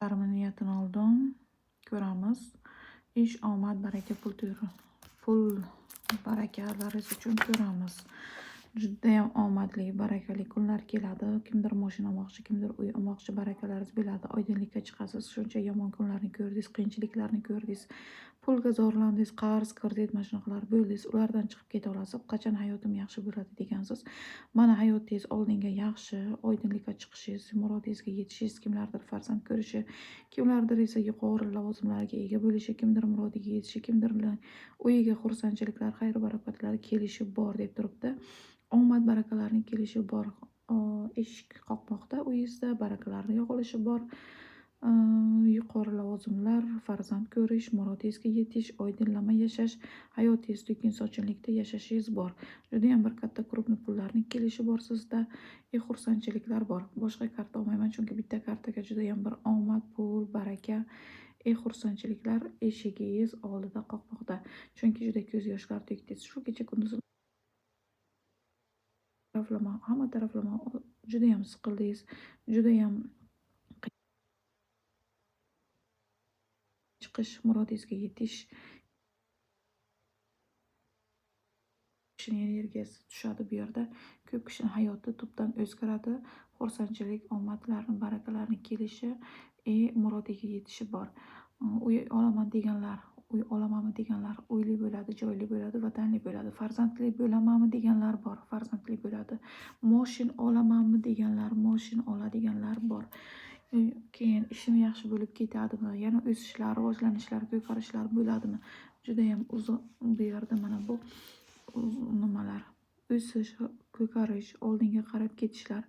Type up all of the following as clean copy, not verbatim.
Niyatini oldim. Ko'ramiz. Ish, omad, baraka, pul barakalaringiz uchun ko'ramiz. Judayam omadli, barakali kunlar keladi. Kimdir mashina olmoqchi, kimdir uy olmoqchi, barakalaringiz bo'ladi. Oydinlikka chiqasiz. Shuncha yomon kunlarni ko'rdingiz, qiyinchiliklarni ko'rdingiz. Pulga zorlandingiz, qarz, kredit mana shunaqalar bo'ldingiz. Ulardan chiqib keta olasiz. Qachon hayotim yaxshi bo'ladi degansiz. Mana hayotingiz oldinga yaxshi, oydinlikka chiqishingiz, murodingizga yetishingiz, kimlardir farzand ko'rishi, kimlardir esa yuqori lavozimlarga ega bo'lishi, kimdir murodiga yetishi, kimdir uyiga xursandchiliklar, xayr barakatlar kelishi bor deb turibdi. Omad barakalarning kelishi bor. Eshik qoqmoqda uyingizda, barakalarning yog'ilishi bor. Yuqori lavozimlar, farzand ko'rish, murodingizga yetish, oydinlama yashash, hayotingiz to'kin sochinlikda yashashingiz bor. Judayam bir katta krupni pullarning kelishi bor sizda. Xursandchiliklar bor. Boshqa karta olmayman, chunki bitta kartaga judayam bir omad, pul, baraka, xursandchiliklar eshigingiz oldida qoqmoqda. Chunki juda ko'z yoshlar to'kdingiz. Shu kecha kunduz hamma taraflama judayam siqildingiz, judayam chiqish, murodingizga yetish kishining energiyasi tushadi bu yerda. Ko'p kishining hayoti tubdan o'zgaradi. Xursandchilik, omadlarning, barakalarning kelishi, murodiga yetishi bor. Uy olaman deganlar, uy olamanmi deganlar uyli bo'ladi, joyli bo'ladi, vatanli bo'ladi. Farzandli bo'lamanmi deganlar bor, farzandli bo'ladi. Moshin olamanmi deganlar, moshin oladiganlar bor. Keyin ishim yaxshi bo'lib ketadimi, yana o'sishlar, rivojlanishlar, ko'karishlar bo'ladimi? Judayam uzoq bu yerda mana bu nimalar, o'sish, ko'karish, oldinga qarab ketishlar,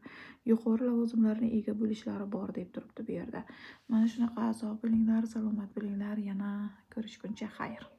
yuqori lavozimlarga ega bo'lishlari bor deb turibdi bu yerda. Mana shunaqa sog' bo'linglar, salomat bo'linglar, yana ko'rishguncha xayr.